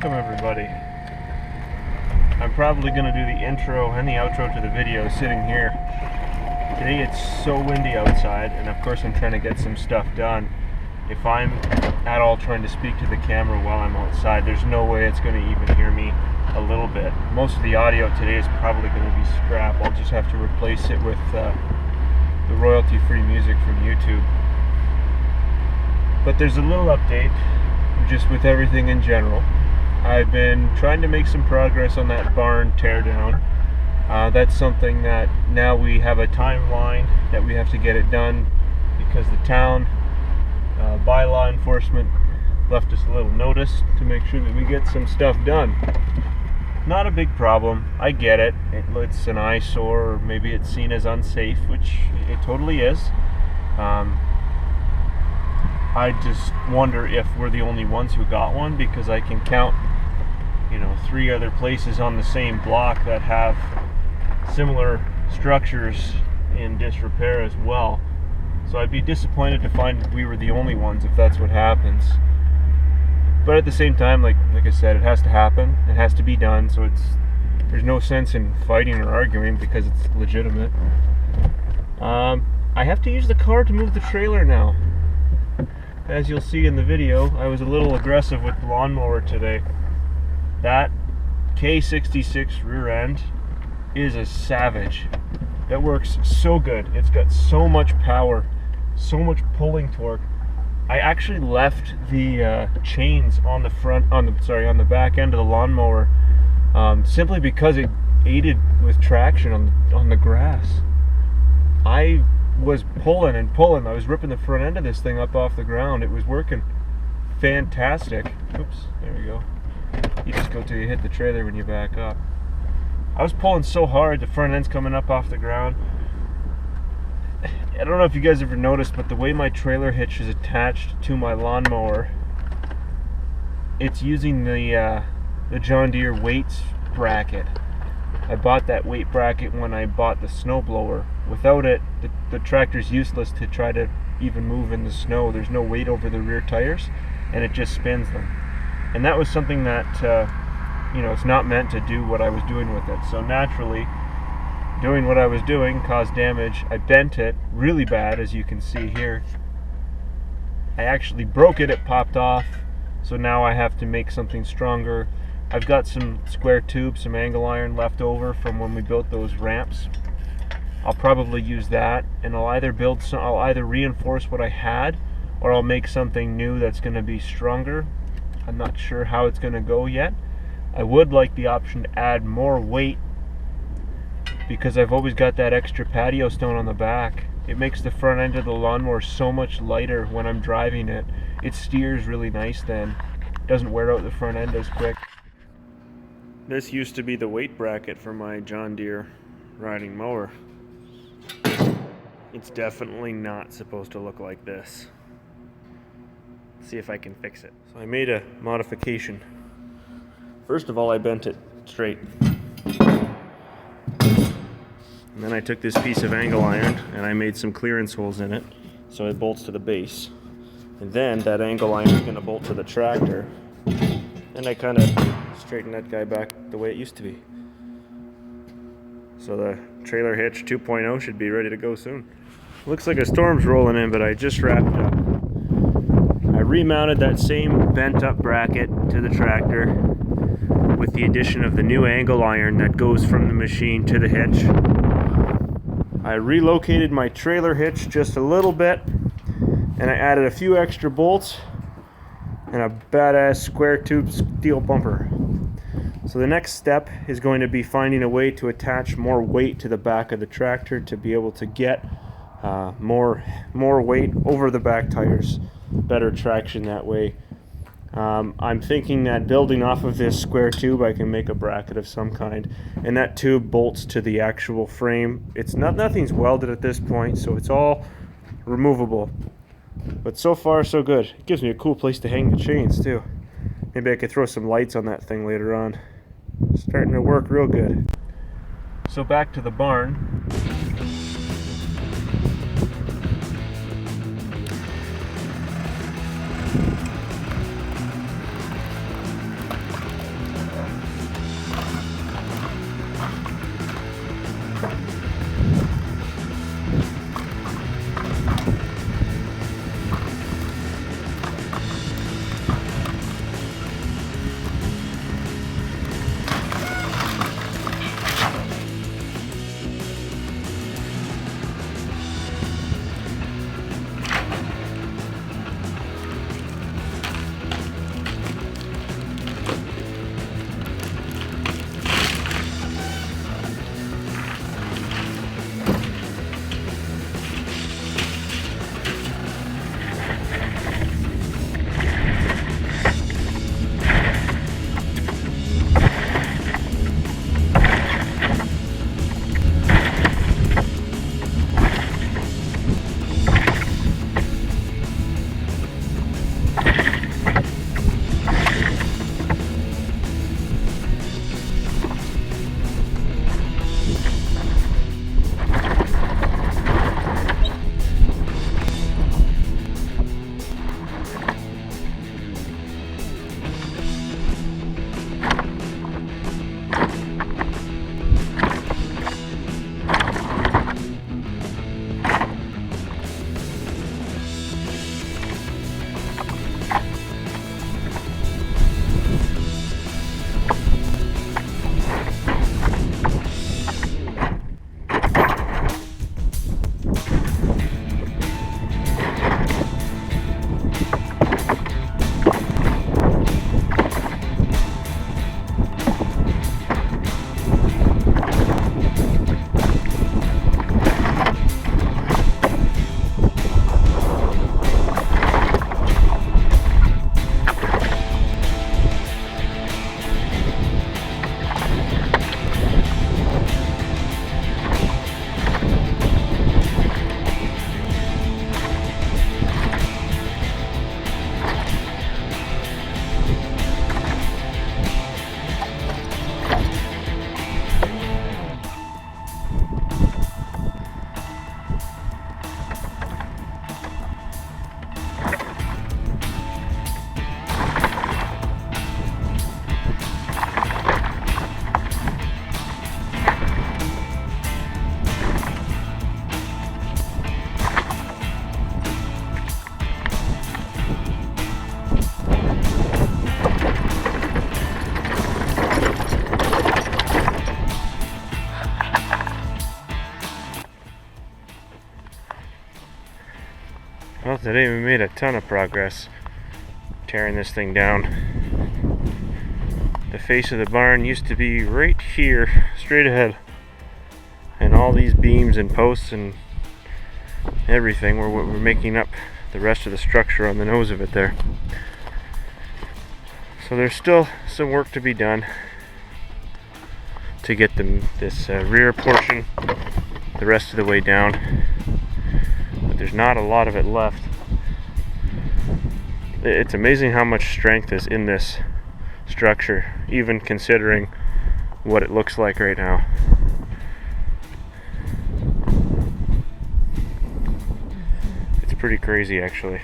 Welcome everybody. I'm probably going to do the intro and the outro to the video sitting here. Today it's so windy outside, and of course I'm trying to get some stuff done. If I'm at all trying to speak to the camera while I'm outside, there's no way it's going to even hear me a little bit. Most of the audio today is probably going to be scrap. I'll just have to replace it with the royalty-free music from YouTube. But there's a little update just with everything in general. I've been trying to make some progress on that barn teardown. That's something that now we have a timeline that we have to get it done because the town by law enforcement left us a little notice to make sure that we get some stuff done. Not a big problem, I get it. It's an eyesore, or maybe it's seen as unsafe, which it totally is. I just wonder if we're the only ones who got one, because I can count, 3 other places on the same block that have similar structures in disrepair as well. So I'd be disappointed to find we were the only ones if that's what happens. But at the same time, like I said, it has to happen. It has to be done. So there's no sense in fighting or arguing because it's legitimate. I have to use the car to move the trailer now. As you'll see in the video, I was a little aggressive with the lawnmower today. That K66 rear end is a savage. That works so good. It's got so much power, so much pulling torque. I actually left the chains on the back end of the lawnmower simply because it aided with traction on the grass. I was pulling and pulling. I was ripping the front end of this thing up off the ground. It was working fantastic. Oops, there we go. You just go till you hit the trailer when you back up. I was pulling so hard, the front end's coming up off the ground. I don't know if you guys ever noticed, but the way my trailer hitch is attached to my lawnmower, it's using the John Deere weights bracket. I bought that weight bracket when I bought the snowblower. Without it, the tractor's useless to try to even move in the snow. There's no weight over the rear tires, and it just spins them. And that was something that, it's not meant to do what I was doing with it. So naturally, doing what I was doing caused damage. I bent it really bad, as you can see here. I actually broke it, it popped off. So now I have to make something stronger. I've got some square tube, some angle iron left over from when we built those ramps. I'll probably use that, and I'll either reinforce what I had, or I'll make something new that's going to be stronger. I'm not sure how it's going to go yet. I would like the option to add more weight, because I've always got that extra patio stone on the back. It makes the front end of the lawnmower so much lighter when I'm driving it. It steers really nice then. It doesn't wear out the front end as quick. This used to be the weight bracket for my John Deere riding mower. It's definitely not supposed to look like this. Let's see if I can fix it. So I made a modification. First of all, I bent it straight. And then I took this piece of angle iron and I made some clearance holes in it so it bolts to the base. And then that angle iron is going to bolt to the tractor. And I kind of straightened that guy back the way it used to be. So the trailer hitch 2.0 should be ready to go soon. Looks like a storm's rolling in, but I just wrapped up. I remounted that same bent up bracket to the tractor with the addition of the new angle iron that goes from the machine to the hitch. I relocated my trailer hitch just a little bit, and I added a few extra bolts and a badass square tube steel bumper. So the next step is going to be finding a way to attach more weight to the back of the tractor to be able to get more weight over the back tires, better traction that way. I'm thinking that building off of this square tube, I can make a bracket of some kind, and that tube bolts to the actual frame. Nothing's welded at this point, so it's all removable. But so far, so good. It gives me a cool place to hang the chains too. Maybe I could throw some lights on that thing later on. It's starting to work real good. So back to the barn. I didn't even made a ton of progress tearing this thing down. The face of the barn used to be right here, straight ahead. And all these beams and posts and everything were making up the rest of the structure on the nose of it there. So there's still some work to be done to get this rear portion the rest of the way down. But there's not a lot of it left. It's amazing how much strength is in this structure, even considering what it looks like right now. It's pretty crazy, actually.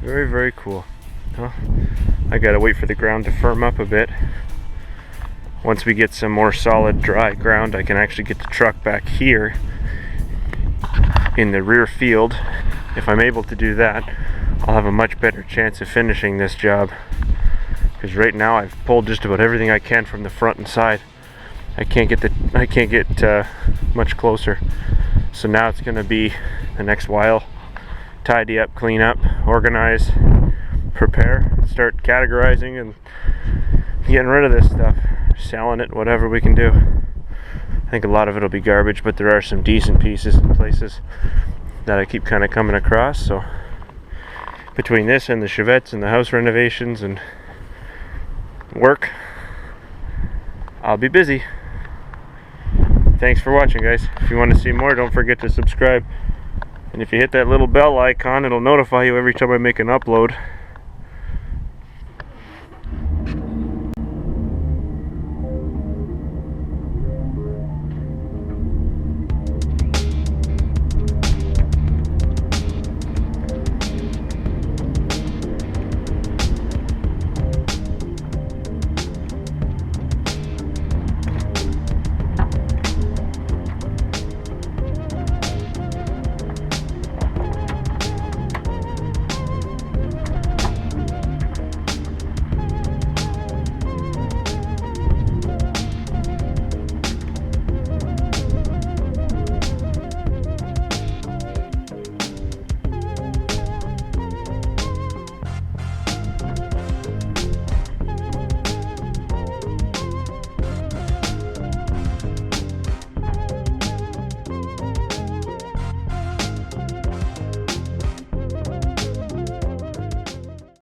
Very, very cool. Well, I gotta wait for the ground to firm up a bit. Once we get some more solid dry ground, I can actually get the truck back here in the rear field. If I'm able to do that, I'll have a much better chance of finishing this job. Because right now I've pulled just about everything I can from the front and side. I can't get much closer. So now it's gonna be the next while. Tidy up, clean up, organize, prepare, start categorizing and getting rid of this stuff, selling it, whatever we can do. I think a lot of it will be garbage, but there are some decent pieces in places that I keep kind of coming across. So between this and the Chevettes and the house renovations and work, I'll be busy. Thanks for watching, guys. If you want to see more, don't forget to subscribe. And if you hit that little bell icon, it'll notify you every time I make an upload.